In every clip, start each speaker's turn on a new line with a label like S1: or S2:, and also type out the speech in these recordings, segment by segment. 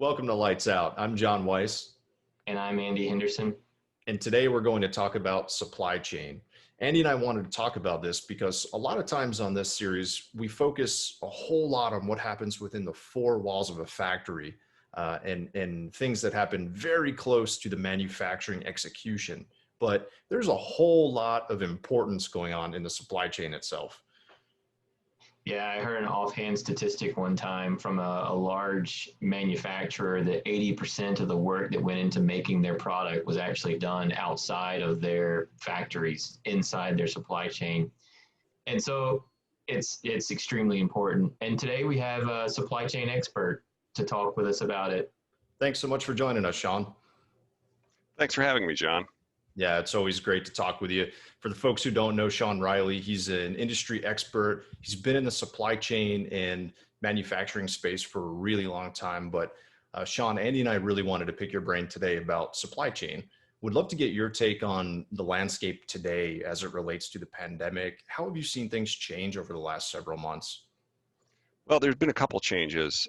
S1: Welcome to Lights Out. I'm John Weiss,
S2: And I'm Andy Henderson.
S1: and today we're going to talk about supply chain. Andy and I wanted to talk about this because a lot of times on this series, we focus a whole lot on what happens within the four walls of a factory and things that happen very close to the manufacturing execution. But there's a whole lot of importance going on in the supply chain itself.
S2: Yeah, I heard an offhand statistic one time from a large manufacturer that 80% of the work that went into making their product was actually done outside of their factories, inside their supply chain. And so it's extremely important. And today we have a supply chain expert to talk with us about it.
S1: Thanks so much for joining us, Sean.
S3: Thanks for having me, John.
S1: Yeah, it's always great to talk with you. For the folks who don't know Sean Riley, he's an industry expert. He's been in the supply chain and manufacturing space for a really long time. But Sean, Andy and I really wanted to pick your brain today about supply chain. Would love to get your take on the landscape today as it relates to the pandemic. How have you seen things change over the last several months?
S3: Well, there's been a couple changes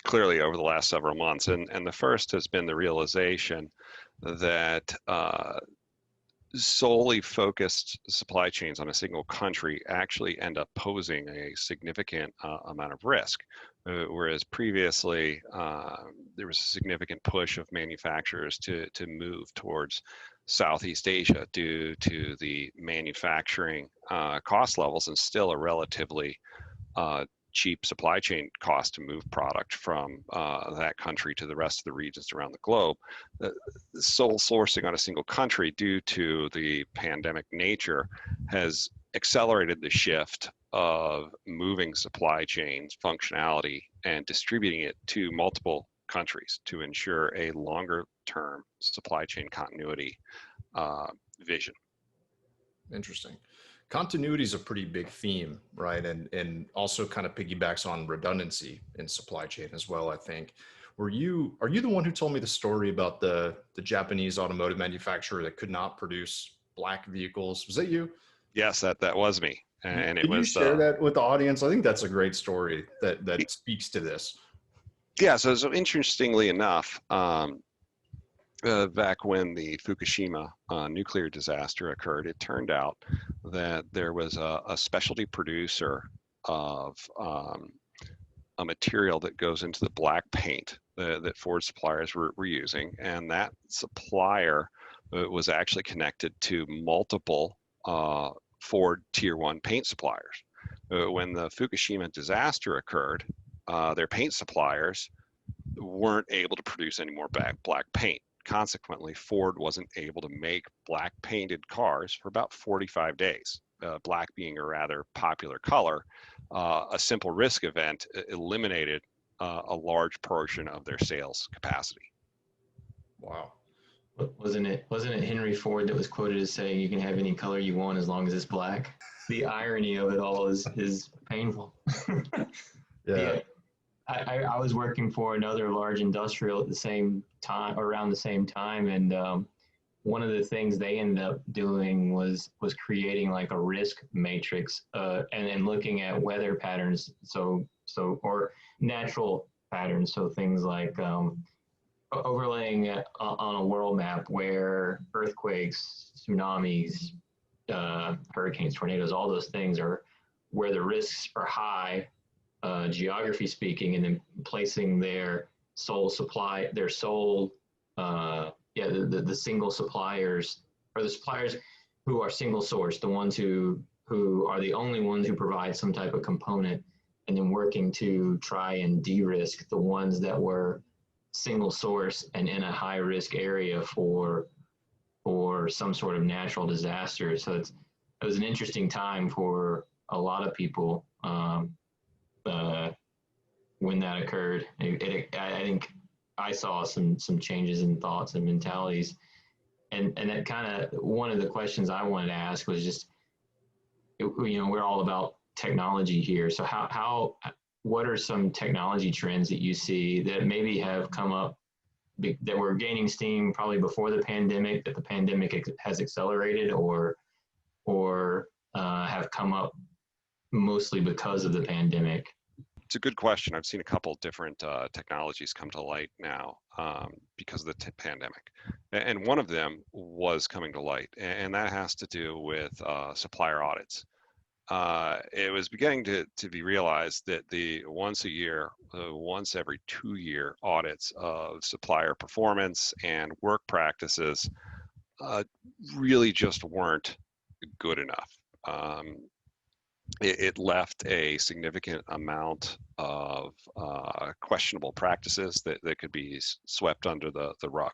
S3: clearly over the last several months. And the first has been the realization that solely focused supply chains on a single country actually end up posing a significant amount of risk. Whereas previously, there was a significant push of manufacturers to move towards Southeast Asia due to the manufacturing cost levels and still a relatively cheap supply chain cost to move product from that country to the rest of the regions around the globe. Sole sourcing on a single country due to the pandemic nature has accelerated the shift of moving supply chains functionality and distributing it to multiple countries to ensure a longer term supply chain continuity vision.
S1: Interesting. Continuity is a pretty big theme, right? And also kind of piggybacks on redundancy in supply chain as well, I think. Are you the one who told me the story about the Japanese automotive manufacturer that could not produce black vehicles? Was that you?
S3: Yes, that was me. And it
S1: Can you
S3: was
S1: share that with the audience? I think that's a great story that speaks to this.
S3: yeah, so interestingly enough, back when the Fukushima nuclear disaster occurred, it turned out that there was a specialty producer of a material that goes into the black paint that Ford suppliers were using. And that supplier was actually connected to multiple Ford Tier 1 paint suppliers. When the Fukushima disaster occurred, their paint suppliers weren't able to produce any more black paint. Consequently, Ford wasn't able to make black painted cars for about 45 days. Black being a rather popular color, a simple risk event eliminated a large portion of their sales capacity.
S1: Wow.
S2: Wasn't it Henry Ford that was quoted as saying you can have any color you want as long as it's black? The irony of it all is painful.
S1: Yeah.
S2: I was working for another large industrial at the same time, around the same time, and one of the things they ended up doing was creating like a risk matrix, and looking at weather patterns, or natural patterns, so things like overlaying it on a world map where earthquakes, tsunamis, hurricanes, tornadoes, all those things are where the risks are high. Geography speaking, and then placing their sole supply, the single suppliers, or the suppliers who are single source, the ones who are the only ones who provide some type of component, and then working to try and de-risk the ones that were single source and in a high risk area for some sort of natural disaster. So it was an interesting time for a lot of people. When that occurred, I think I saw some changes in thoughts and mentalities, and that kind of one of the questions I wanted to ask was just, we're all about technology here. So what are some technology trends that you see that maybe have come up that were gaining steam probably before the pandemic, that the pandemic has accelerated, or have come up mostly because of the pandemic?
S3: It's a good question. I've seen a couple different technologies come to light now because of the pandemic, and one of them was coming to light, and that has to do with supplier audits. It was beginning to be realized that the once a year, once every 2 year audits of supplier performance and work practices uh, really just weren't good enough. Um, it left a significant amount of questionable practices that could be swept under the rug.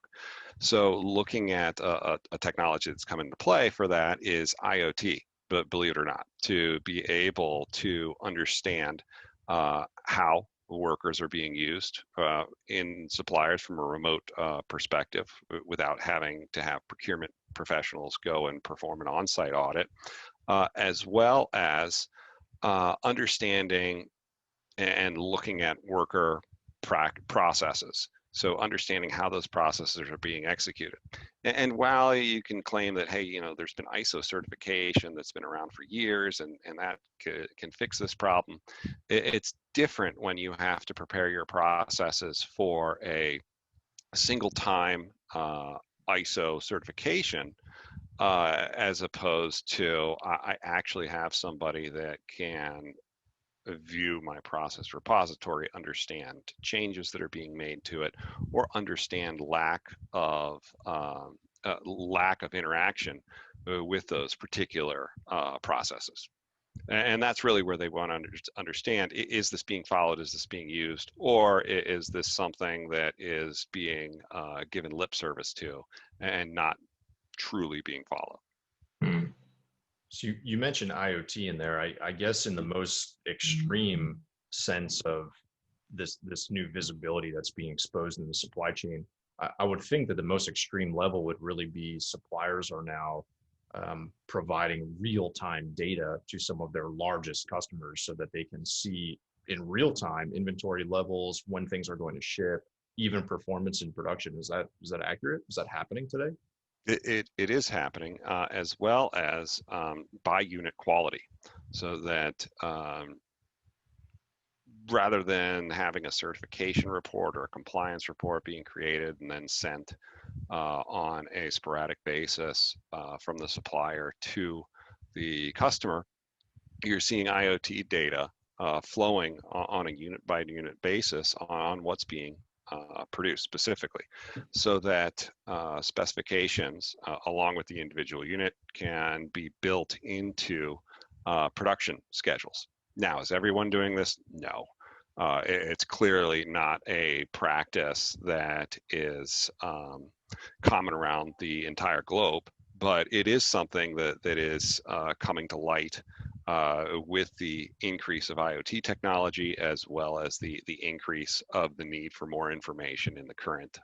S3: So looking at a technology that's come into play for that is IoT, but believe it or not, to be able to understand how workers are being used in suppliers from a remote perspective without having to have procurement professionals go and perform an on-site audit, as well as understanding and looking at worker processes. So understanding how those processes are being executed. And while you can claim that, hey, there's been ISO certification that's been around for years and that can fix this problem, it's different when you have to prepare your processes for a single time ISO certification as opposed to I actually have somebody that can view my process repository, understand changes that are being made to it, or understand lack of interaction with those particular processes. And that's really where they want to understand, is this being followed, is this being used, or is this something that is being given lip service to and not truly being followed?
S2: Hmm.
S1: So you mentioned IoT in there. I guess in the most extreme sense of this new visibility that's being exposed in the supply chain, I would think that the most extreme level would really be suppliers are now providing real-time data to some of their largest customers so that they can see in real time inventory levels, when things are going to ship, even performance in production. Is that accurate? Is that happening today?
S3: It is happening, as well as by unit quality, so that rather than having a certification report or a compliance report being created and then sent on a sporadic basis from the supplier to the customer, you're seeing IoT data flowing on a unit by unit basis on what's being produced specifically, so that specifications along with the individual unit can be built into production schedules. Now, is everyone doing this? No. It's clearly not a practice that is common around the entire globe, but it is something that is coming to light with the increase of IoT technology, as well as the increase of the need for more information in the current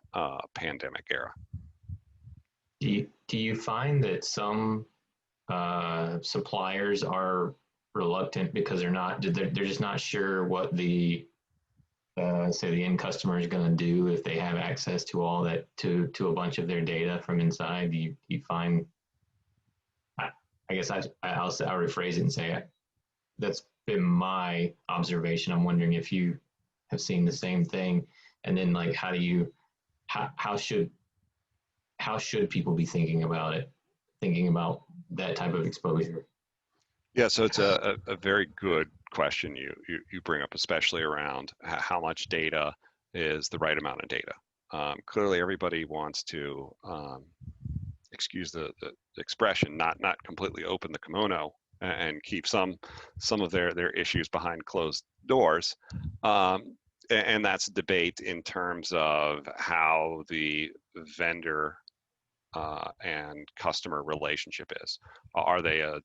S3: pandemic era.
S2: Do you find that some suppliers are reluctant because they're just not sure what the say the end customer is going to do if they have access to all that to a bunch of their data from inside? Do you find, I guess I'll rephrase it and say that's been my observation. I'm wondering if you have seen the same thing, and then like how should people be thinking about it, thinking about that type of exposure?
S3: Yeah, so it's a very good question you bring up, especially around how much data is the right amount of data. Clearly, everybody wants to, excuse the expression, not completely open the kimono and keep some of their issues behind closed doors. And that's a debate in terms of how the vendor and customer relationship is. Are they a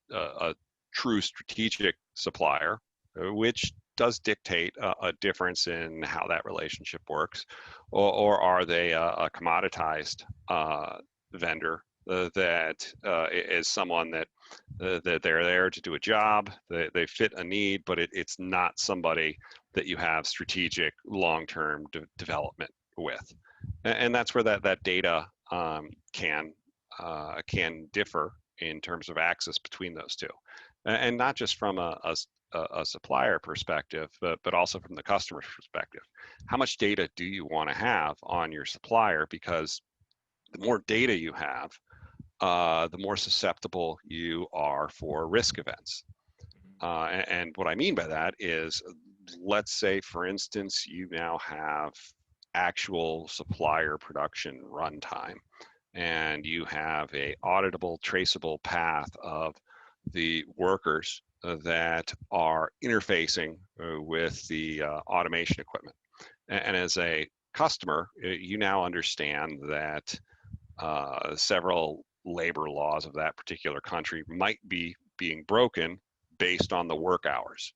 S3: true strategic supplier, which does dictate a difference in how that relationship works, or are they a commoditized vendor that is someone that they're there to do a job, they fit a need, but it's not somebody that you have strategic long-term development with, and that's where that data can differ in terms of access between those two, and not just from a a supplier perspective, but also from the customer's perspective. How much data do you want to have on your supplier? Because the more data you have, the more susceptible you are for risk events. And what I mean by that is, let's say, for instance, you now have actual supplier production runtime, and you have a auditable, traceable path of the workers that are interfacing with the automation equipment. And as a customer, you now understand that several labor laws of that particular country might be being broken based on the work hours.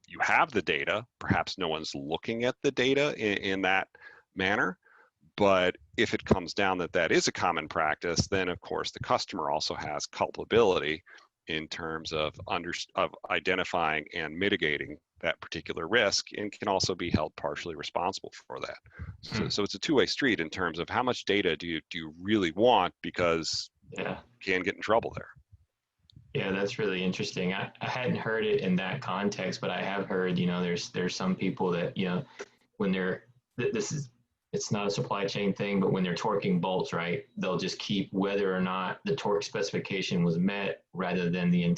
S3: You have the data, perhaps no one's looking at the data in that manner, but if it comes down that that is a common practice, then of course the customer also has culpability in terms of identifying and mitigating that particular risk, and can also be held partially responsible for that. So it's a two-way street in terms of how much data do you really want, because you can get in trouble there.
S2: Yeah, that's really interesting. I hadn't heard it in that context, but I have heard, there's some people that, when they're, it's not a supply chain thing, but when they're torquing bolts, right, they'll just keep whether or not the torque specification was met rather than the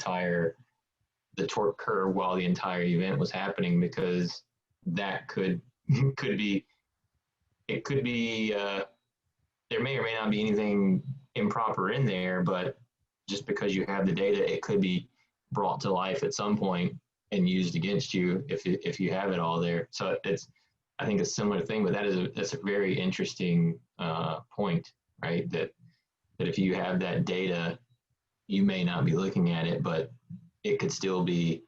S2: torque curve while the entire event was happening, because that could be, there may or may not be anything improper in there, but just because you have the data, it could be brought to life at some point and used against you if you have it all there. So it's, I think, a similar thing, but that's a very interesting point, right? That if you have that data, you may not be looking at it, but it could still be,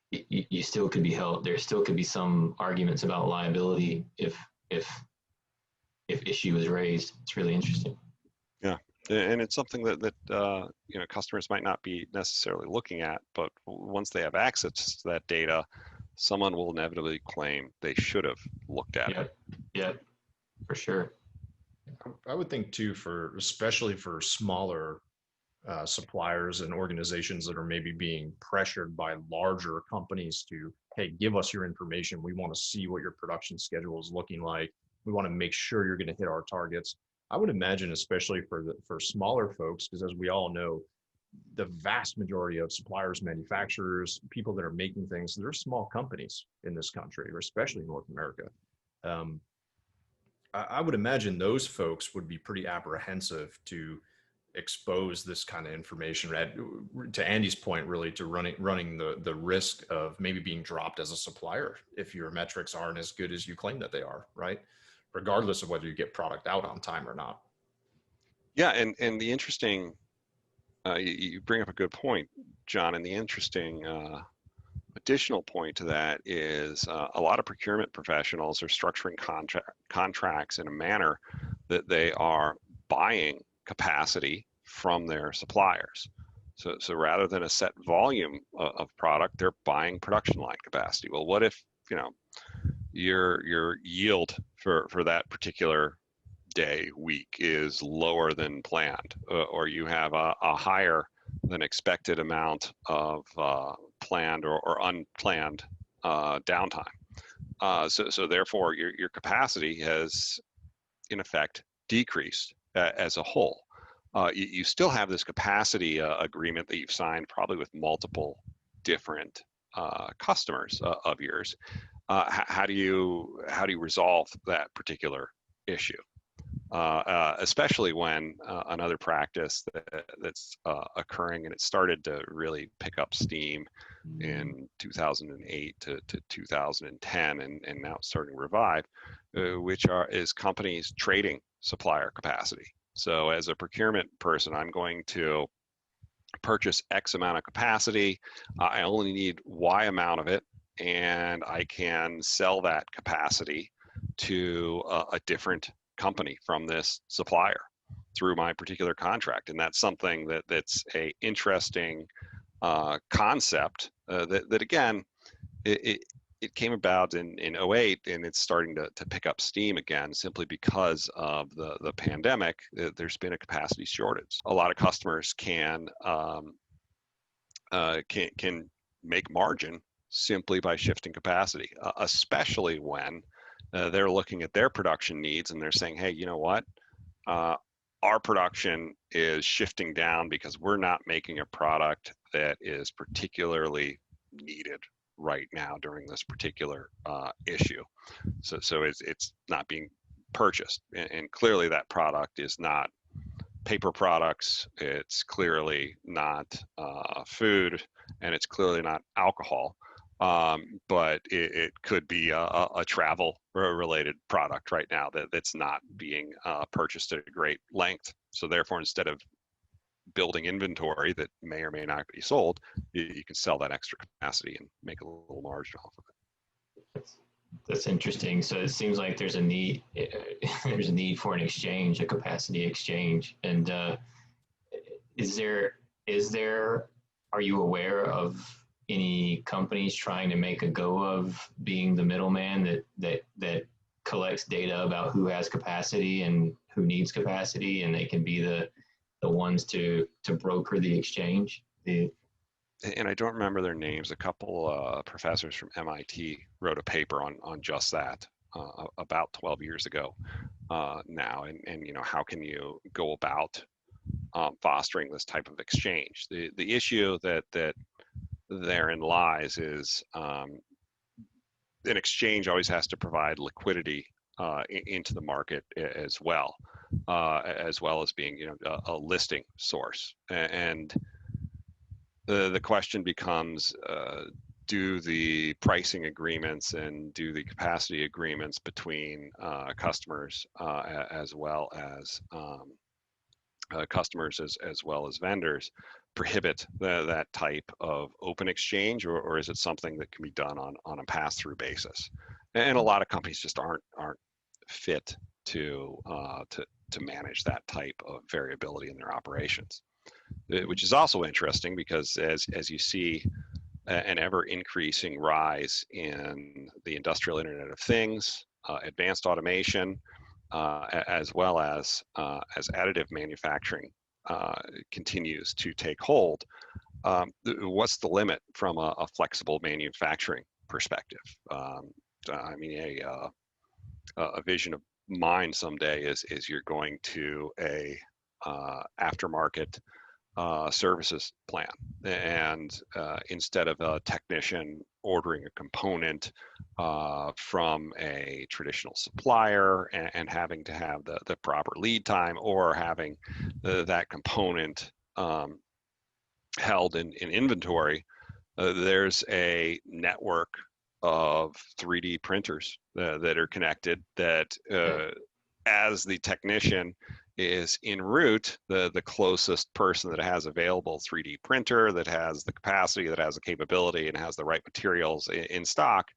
S2: you still could be held. There still could be some arguments about liability if issue is raised. It's really interesting.
S3: Yeah. And it's something that customers might not be necessarily looking at, but once they have access to that data, someone will inevitably claim they should have looked at it.
S2: Yeah, for sure.
S1: I would think too, especially for smaller suppliers and organizations that are maybe being pressured by larger companies to, hey, give us your information. We want to see what your production schedule is looking like. We want to make sure you're going to hit our targets. I would imagine, especially for smaller folks, because as we all know, the vast majority of suppliers, manufacturers, people that are making things, they're small companies in this country, or especially North America. I would imagine those folks would be pretty apprehensive to expose this kind of information. To Andy's point, really, to running the risk of maybe being dropped as a supplier if your metrics aren't as good as you claim that they are, right? Regardless of whether you get product out on time or not.
S3: Yeah, and the interesting, you bring up a good point, John, and the interesting additional point to that is a lot of procurement professionals are structuring contracts in a manner that they are buying capacity from their suppliers. So rather than a set volume of product, they're buying production line capacity. Well, what if your yield for that particular day, week, is lower than planned, or you have a higher than expected amount of planned or unplanned downtime. So therefore, your capacity has, in effect, decreased as a whole. You still have this capacity agreement that you've signed, probably with multiple different customers of yours. How do you resolve that particular issue? Especially when another practice that's occurring, and it started to really pick up steam in 2008 to 2010, and now it's starting to revive, which is companies trading supplier capacity. So as a procurement person, I'm going to purchase X amount of capacity. I only need Y amount of it, and I can sell that capacity to a different company from this supplier through my particular contract. And that's something that's a interesting concept that again, it came about in 2008, and it's starting to pick up steam again, simply because of the pandemic. There's been a capacity shortage. A lot of customers can can make margin simply by shifting capacity, especially when they're looking at their production needs and they're saying, hey, you know what? Our production is shifting down because we're not making a product that is particularly needed right now during this particular issue. So it's not being purchased, and clearly that product is not paper products. It's clearly not food, and it's clearly not alcohol. But it could be a travel related product right now that's not being purchased at a great length. So therefore, instead of building inventory that may or may not be sold, you can sell that extra capacity and make a little margin off of it.
S2: That's interesting. So it seems like there's a need there's a need for an exchange, a capacity exchange. And is there are you aware of any companies trying to make a go of being the middleman that collects data about who has capacity and who needs capacity, and they can be the ones to broker the exchange?
S3: And I don't remember their names. A couple professors from MIT wrote a paper on just that about 12 years ago now. And you know, how can you go about fostering this type of exchange? The issue that therein lies is an exchange always has to provide liquidity into the market as well as being, you know, a listing source. And the question becomes, do the pricing agreements and do the capacity agreements between customers as well as customers as well as vendors prohibit that type of open exchange, or is it something that can be done on a pass-through basis? And a lot of companies just aren't fit to manage that type of variability in their operations, which is also interesting because as you see an ever increasing rise in the industrial Internet of Things, advanced automation, as well as additive manufacturing continues to take hold. What's the limit from a flexible manufacturing perspective? I mean, a vision of mine someday is you're going to a aftermarket services plan, and instead of a technician ordering a component from a traditional supplier and having to have the proper lead time, or having that component held in inventory, there's a network of 3D printers that are connected that as the technician is en route, the closest person that has available 3D printer, that has the capacity, that has the capability, and has the right materials in stock,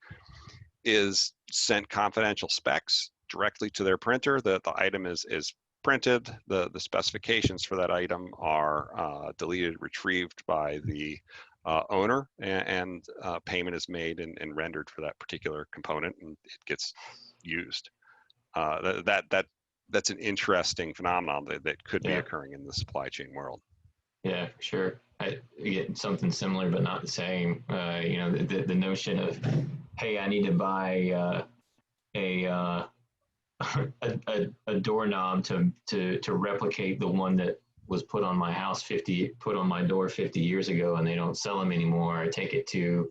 S3: is sent confidential specs directly to their printer. The item is printed, the specifications for that item are deleted, retrieved by the owner, and payment is made and rendered for that particular component, and it gets used. That's an interesting phenomenon that could be occurring in the supply chain world.
S2: Yeah, for sure. I get something similar, but not the same. You know, the notion of, hey, I need to buy a doorknob to replicate the one that was put on my house put on my door 50 years ago, and they don't sell them anymore. I take it to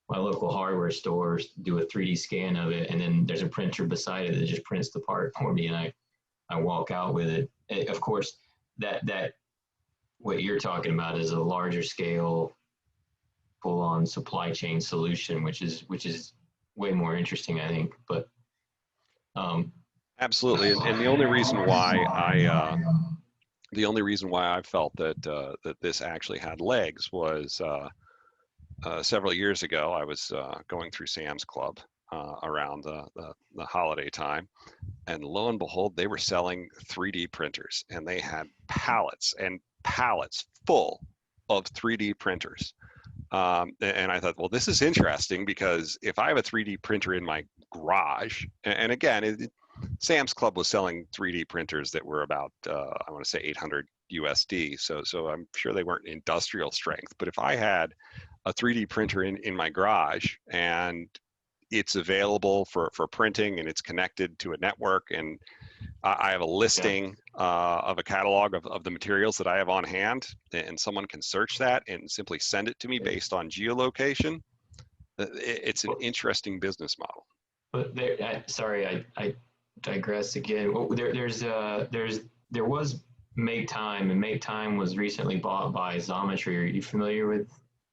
S2: my local hardware stores, do a 3D scan of it, and then there's a printer beside it that just prints the part for me, and I walk out with it. Of course, that what you're talking about is a larger scale, full-on supply chain solution, which is way more interesting, I think. But
S3: absolutely, and the only reason why I felt that this actually had legs was several years ago. I was going through Sam's Club around the holiday time, and lo and behold, they were selling 3D printers, and they had pallets and pallets full of 3D printers. And I thought, well, this is interesting, because if I have a 3D printer in my garage, and again, Sam's Club was selling 3D printers that were about, I want to say 800 USD. So I'm sure they weren't industrial strength. But if I had a 3D printer in my garage and it's available for printing and it's connected to a network, and I have a listing of a catalog of the materials that I have on hand, and someone can search that and simply send it to me based on geolocation, it's an interesting business model.
S2: But sorry, I digress again. Well, there was Make Time, and Make Time was recently bought by Xometry. Are you familiar with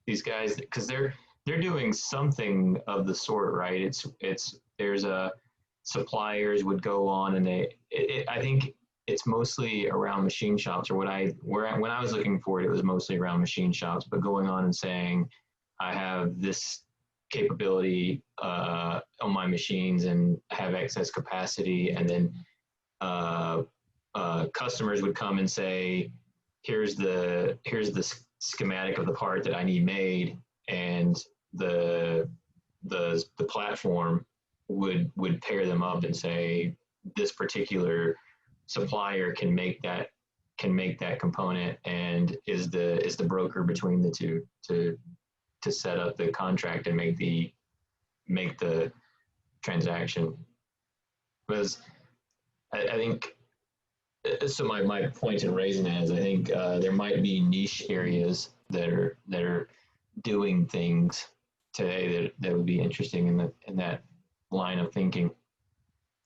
S2: these guys? Because they're doing something of the sort, right? There's a suppliers would go on, and I think it's mostly around machine shops, or when I was looking for it, it was mostly around machine shops. But going on and saying, I have this capability on my machines and have excess capacity, and then customers would come and say, here's the schematic of the part that I need made, and the platform would pair them up and say, this particular supplier can make that component, and is the broker between the two to set up the contract and make the transaction. Because I think so. My point in raising that is, I think there might be niche areas that are doing things today that would be interesting in that line of thinking.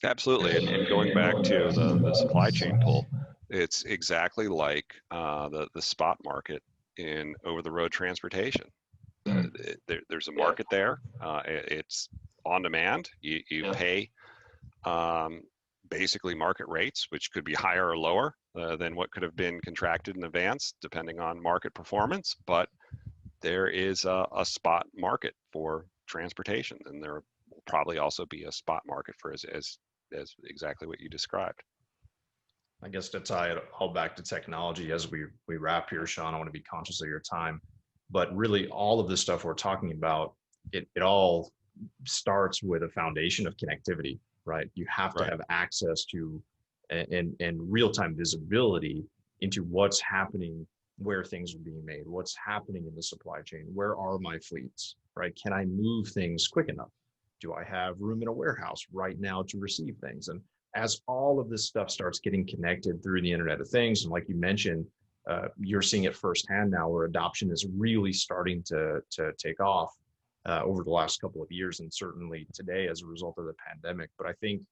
S3: Absolutely, and going back to the supply chain pull, it's exactly like the spot market in over-the-road transportation. There's a market there. It's on demand. You pay basically market rates, which could be higher or lower than what could have been contracted in advance, depending on market performance. But there is a spot market for transportation, and there will probably also be a spot market for as exactly what you described.
S1: I guess to tie it all back to technology as we wrap here, Sean, I want to be conscious of your time. But really, all of this stuff we're talking about, it all starts with a foundation of connectivity, right? You have to have access to and real-time visibility into what's happening, where things are being made, what's happening in the supply chain, where are my fleets, right? Can I move things quick enough? Do I have room in a warehouse right now to receive things? And as all of this stuff starts getting connected through the Internet of Things, and like you mentioned, you're seeing it firsthand now, where adoption is really starting to take off over the last couple of years, and certainly today as a result of the pandemic. But I think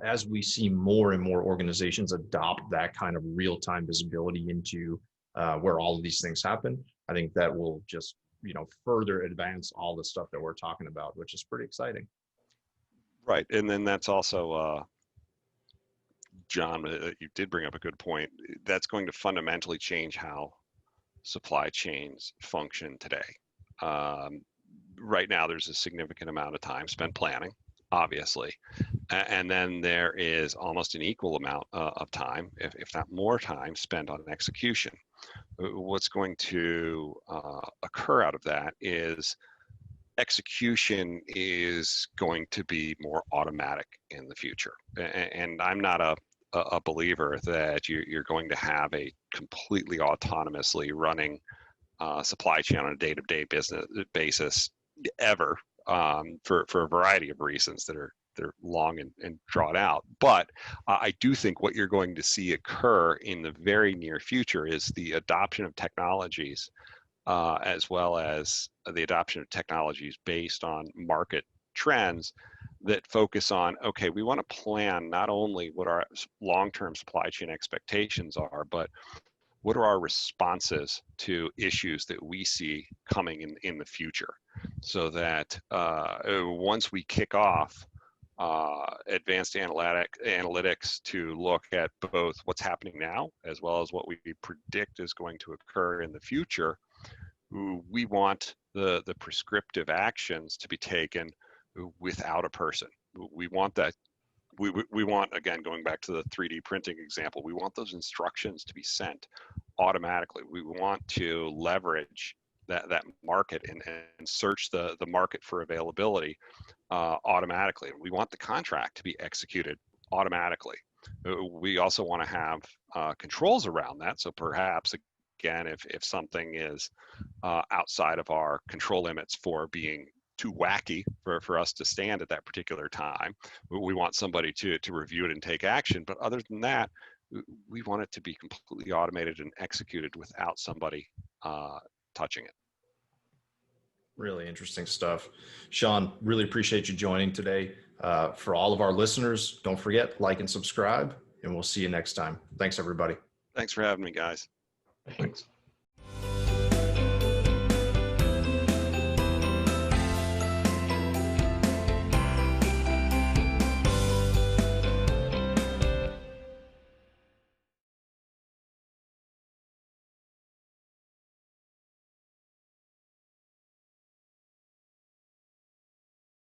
S1: as we see more and more organizations adopt that kind of real-time visibility into where all of these things happen, I think that will just further advance all the stuff that we're talking about, which is pretty exciting.
S3: Right, and then that's also John, you did bring up a good point. That's going to fundamentally change how supply chains function today. Right now, there's a significant amount of time spent planning, obviously, and then there is almost an equal amount of time, if not more time, spent on execution. What's going to occur out of that is execution is going to be more automatic in the future. And I'm not a believer that you're going to have a completely autonomously running supply chain on a day-to-day business basis ever, for a variety of reasons that are long and drawn out. But I do think what you're going to see occur in the very near future is the adoption of technologies, as well as the adoption of technologies based on market trends that focus on, okay, we want to plan not only what our long-term supply chain expectations are, but what are our responses to issues that we see coming in the future, so that once we kick off advanced analytics to look at both what's happening now as well as what we predict is going to occur in the future, we want the prescriptive actions to be taken without a person. We want that. We want, again, going back to the 3D printing example, we want those instructions to be sent automatically. We want to leverage that market and search the market for availability automatically. We want the contract to be executed automatically. We also want to have controls around that. So perhaps, again, if something is outside of our control limits for being too wacky for us to stand at that particular time, we want somebody to review it and take action. But other than that, we want it to be completely automated and executed without somebody touching it.
S1: Really interesting stuff. Sean, really appreciate you joining today. For all of our listeners, don't forget, like and subscribe, and we'll see you next time. Thanks, everybody.
S3: Thanks for having me, guys.
S2: Thanks.